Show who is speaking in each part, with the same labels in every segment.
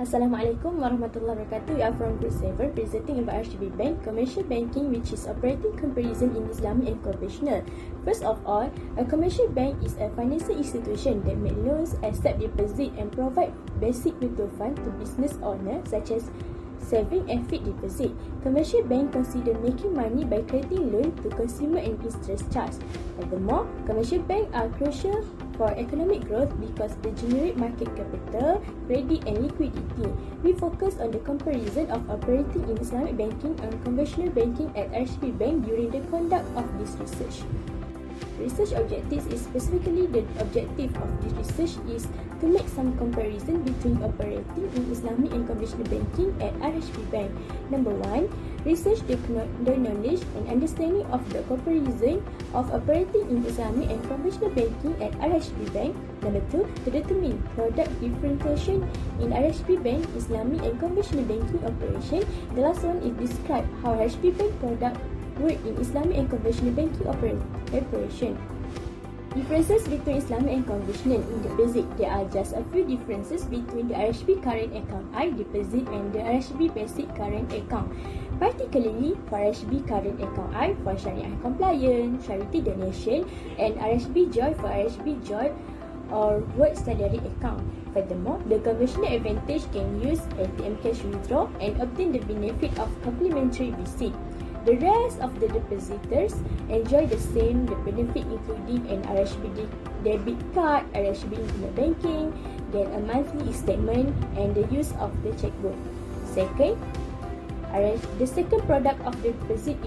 Speaker 1: Assalamualaikum warahmatullahi wabarakatuh. We are from Group 7 presenting about RHB Bank, commercial banking which is operating comparison in Islamic and conventional. First of all, a commercial bank is a financial institution that make loans, accept deposit and provide basic mutual fund to business owners such as saving and fixed deposit. Commercial bank consider making money by crediting loan to consumer and interest charge. Furthermore, commercial bank are crucial for economic growth because they generate market capital, credit and liquidity. We focus on the comparison of operating in Islamic banking and conventional banking at RHB Bank during the conduct of this research. Research objectives is specifically the objective of this research is to make some comparison between operating in Islamic and conventional banking at RHB Bank. Number 1, research the knowledge and understanding of the comparison of operating in Islamic and conventional banking at RHB Bank. Number 2, to determine product differentiation in RHB Bank, Islamic and conventional banking operation. The last one is describe how RHB Bank product work in Islamic and conventional banking operation. Differences between Islamic and conventional in the basic. There are just a few differences between the RHB current account I deposit and the RHB basic current account. Particularly for RHB current account I for Syariah compliance, charity donation and RHB Joy for RHB Joy or work salary account. Furthermore, the conventional advantage can use ATM cash withdraw and obtain the benefit of complimentary receipt. The rest of the depositors enjoy the same benefit including an RHB debit card, RHB internet banking, get a monthly statement and the use of the checkbook. Second, the second product of the deposit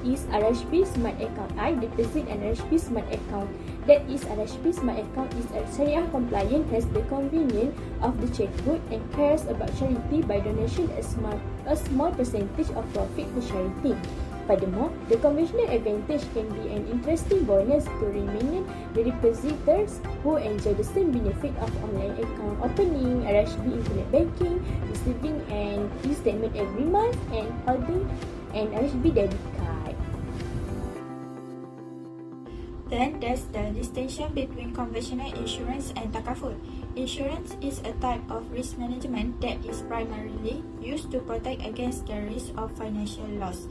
Speaker 1: is RHB Smart Account I deposit and RHB Smart Account. That is, RHB Smart Account is Syariah compliant, has the convenience of the checkbook and cares about charity by donation a small percentage of profit to charity. Furthermore, the conventional advantage can be an interesting bonus to remaining the depositors who enjoy the same benefit of online account opening, RHB internet banking, receiving an e-statement every month, and holding an RHB debit card.
Speaker 2: Then there's the distinction between conventional insurance and takaful. Insurance is a type of risk management that is primarily used to protect against the risk of financial loss.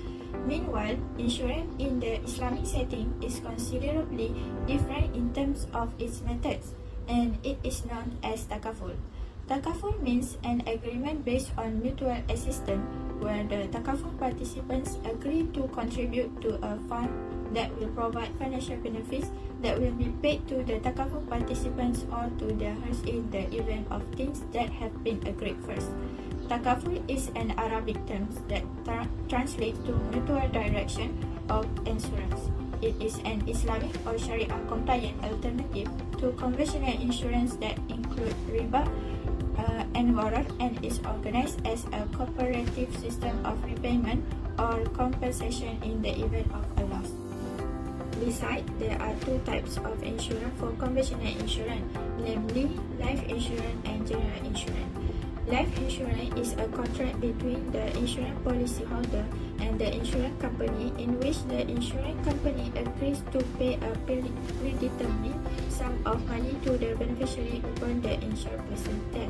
Speaker 2: Meanwhile, insurance in the Islamic setting is considerably different in terms of its methods, and it is known as takaful. Takaful means an agreement based on mutual assistance where the takaful participants agree to contribute to a fund that will provide financial benefits that will be paid to the takaful participants or to theirs in the event of things that have been agreed first. Takaful is an Arabic term that translates to mutual direction of insurance. It is an Islamic or Sharia compliant alternative to conventional insurance that include riba and gharar and is organized as a cooperative system of repayment or compensation in the event of a loss. Besides, there are two types of insurance for conventional insurance, namely life insurance and general insurance. Life insurance is a contract between the insurance policyholder and the insurance company in which the insurance company agrees to pay a predetermined sum of money to the beneficiary upon the insured person's death.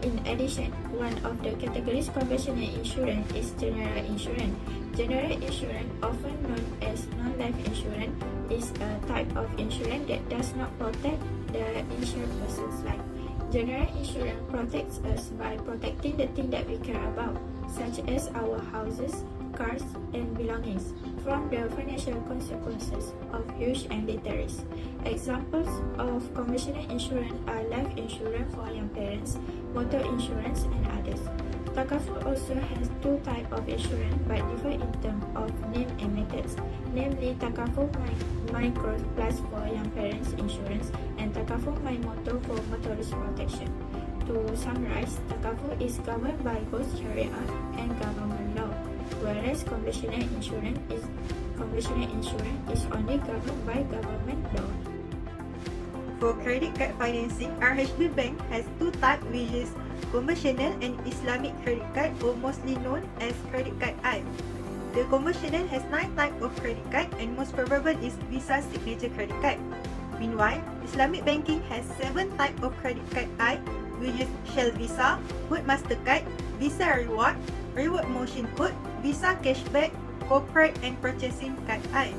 Speaker 2: In addition, one of the categories conventional insurance is general insurance. General insurance, often known as non-life insurance, is a type of insurance that does not protect the insured person's life. General insurance protects us by protecting the things that we care about, such as our houses, cars, and belongings, from the financial consequences of huge and little risk. Examples of conventional insurance are life insurance for young parents, motor insurance, and others. Takaful also has two types of insurance but differ in terms of name and methods, namely Takaful Micro Plus for young parents insurance and Takaful My Motor for motorist protection. To summarize, Takaful is governed by both Sharia and government law, whereas conventional insurance is only governed by government law.
Speaker 3: For credit card financing, RHB Bank has two types, which is conventional and Islamic credit card, or mostly known as credit card I. The conventional has 9 types of credit card and most probable is Visa Signature credit card. Meanwhile, Islamic banking has 7 types of credit card I, which is Shell Visa, Wood Mastercard, Visa Reward, Reward Motion Code, Visa Cashback, Corporate and Purchasing Card I.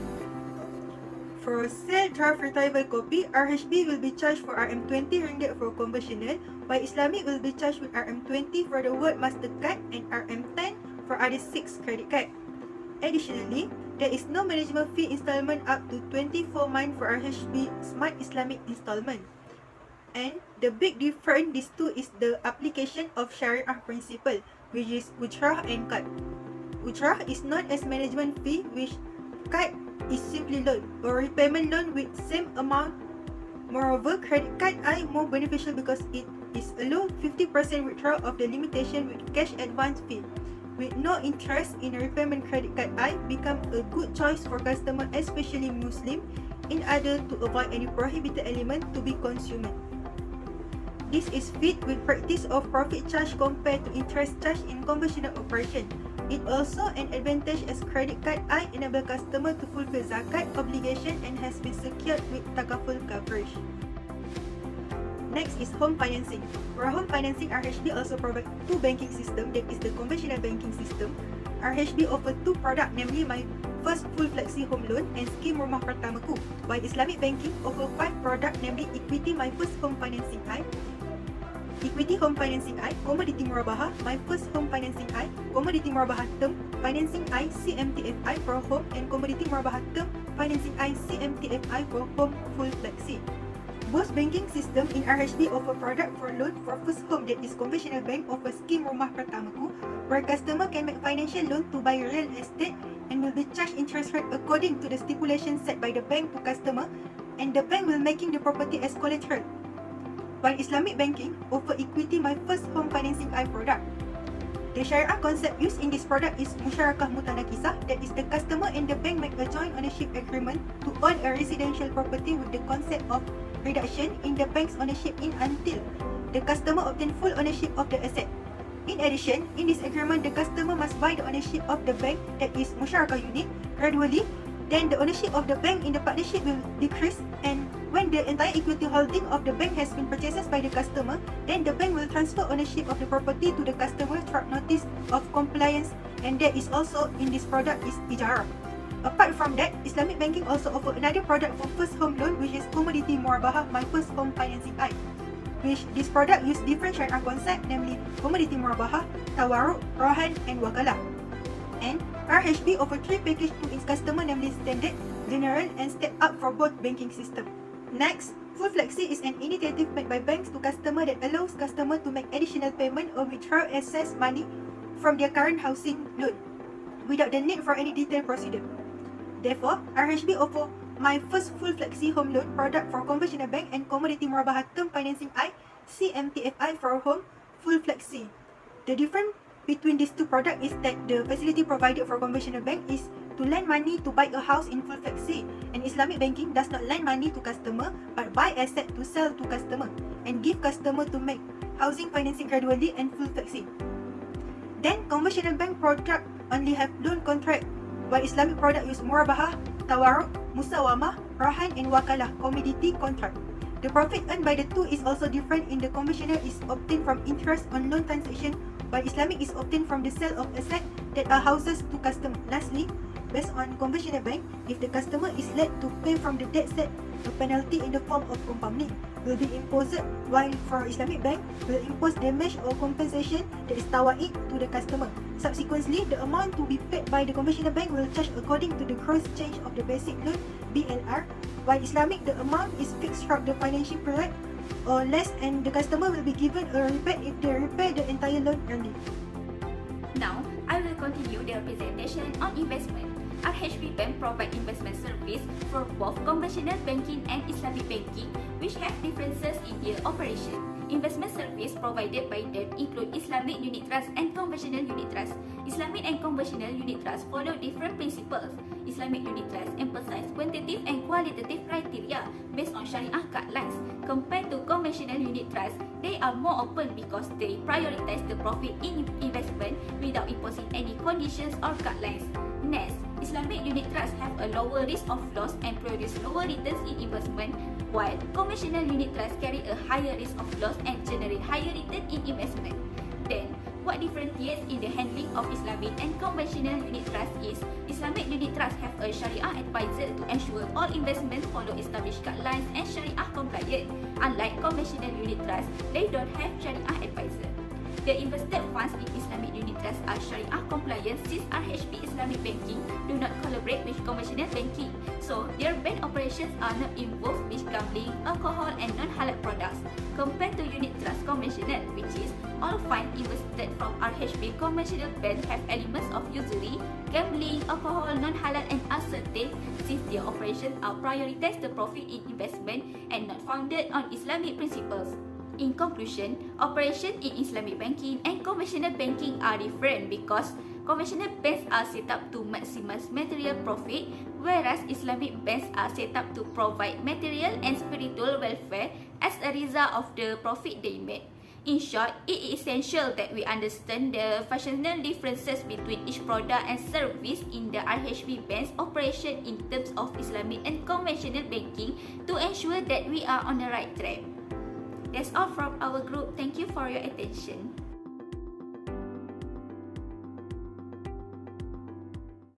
Speaker 3: For sale draft retrieval copy, RHB will be charged for RM20 for conventional, while Islamic will be charged with RM20 for the World Mastercard and RM10 for other 6 credit card. Additionally, there is no management fee installment up to 24 months for RHB Smart Islamic installment. And the big difference these two is the application of Sharia principle, which is Ujrah and Qard. Ujrah is known as management fee, which Qard is simply loan or repayment loan with same amount. Moreover, credit card I more beneficial because it is allow 50% withdrawal of the limitation with cash advance fee. With no interest in a repayment, credit card I become a good choice for customer, especially Muslim, in order to avoid any prohibited element to be consumed. This is fit with practice of profit charge compared to interest charge in conventional operation. It also an advantage as credit card I enable customer to fulfill zakat obligation and has been secured with takaful coverage. Next is home financing. For home financing, RHB also provide 2 banking system, that is the conventional banking system. RHB offer 2 product, namely My First Full Flexi Home Loan and Scheme Rumah Pertamaku, while Islamic banking offer 5 product, namely Equity My First Home Financing I, Equity Home Financing I, Commodity Murabahah, My First Home Financing I, Commodity Murabahah Term Financing I, CMTFI for home, and Commodity Murabahah Term Financing I, CMTFI for home full flexi. Both banking system in RHB offer product for loan for first home, that is conventional bank offer Scheme Rumah Pertamaku, where customer can make financial loan to buy real estate and will be charged interest rate according to the stipulation set by the bank to customer, and the bank will making the property as collateral. While Islamic banking offer Equity My First Home Financing I product. The Sharia concept used in this product is Musyarakah Mutanakisah, that is the customer and the bank make a joint ownership agreement to own a residential property with the concept of reduction in the bank's ownership in until the customer obtain full ownership of the asset. In addition, in this agreement, the customer must buy the ownership of the bank, that is Musyarakah unit, gradually. Then the ownership of the bank in the partnership will decrease, and when the entire equity holding of the bank has been purchased by the customer, then the bank will transfer ownership of the property to the customer through notice of compliance, and that is also in this product is Ijarah. Apart from that, Islamic banking also offer another product for first home loan, which is Commodity Murabahah My First Home Financing I, which this product use different Sharia concept, namely Commodity Murabahah, Tawarruk, Rohan and Wakalah. And RHB offer 3 package to its customer, namely Standard, General and Step Up for both banking system. Next, Full Flexi is an initiative made by banks to customer that allows customer to make additional payment or withdraw excess money from their current housing loan without the need for any detailed procedure. Therefore, RHB offer My First Full Flexi Home Loan product for conventional bank and Commodity Murabahah Term Financing I, CMTFI for home full flexi. The difference between these 2 products is that the facility provided for conventional bank is to lend money to buy a house in full flexi, and Islamic banking does not lend money to customer but buy asset to sell to customer and give customer to make housing financing gradually and full flexi. Then conventional bank product only have loan contract, while Islamic product use Murabahah, Tawarruk, Musawamah, Rahan and Wakalah commodity contract. The profit earned by the 2 is also different. In the conventional is obtained from interest on loan transaction, while Islamic is obtained from the sale of assets that are houses to customer. Lastly, based on conventional bank, if the customer is led to pay from the debt set, a penalty in the form of compulsion will be imposed, while for Islamic bank will impose damage or compensation that is tawaid to the customer. Subsequently, the amount to be paid by the conventional bank will charge according to the gross change of the basic loan (BLR), while Islamic the amount is fixed throughout the financial period or less, and the customer will be given a rebate if they repay the entire loan early.
Speaker 4: Now, I will continue the presentation on investment. RHB Bank provide investment service for both conventional banking and Islamic banking, which have differences in their operation. Investment service provided by them include Islamic unit trust and conventional unit trust. Islamic and conventional unit trust follow different principles. Islamic unit trust emphasize quantitative and qualitative criteria based on Sharia guidelines. Compared to conventional unit trust, they are more open because they prioritize the profit in investment without imposing any conditions or guidelines. Next, Islamic unit trusts have a lower risk of loss and produce lower returns in investment, while conventional unit trusts carry a higher risk of loss and generate higher return in investment. Then, what differentiates in the handling of Islamic and conventional unit trusts is Islamic unit trusts have a Sharia advisor to ensure all investments follow established guidelines and Sharia compliant. Unlike conventional unit trusts, they don't have Sharia advisor. The invested funds in Islamic unit trusts are Sharia compliant since RHB Islamic banking do not collaborate with conventional banking, so their bank operations are not involved with gambling, alcohol and non-halal products compared to unit trust conventional, which is all funds invested from RHB conventional bank have elements of usury, gambling, alcohol, non-halal and uncertain since their operations are prioritized the profit in investment and not founded on Islamic principles. In conclusion, operations in Islamic banking and conventional banking are different because conventional banks are set up to maximize material profit, whereas Islamic banks are set up to provide material and spiritual welfare as a result of the profit they make. In short, it is essential that we understand the functional differences between each product and service in the RHB bank's operation in terms of Islamic and conventional banking to ensure that we are on the right track. That's all from our group. Thank you for your attention.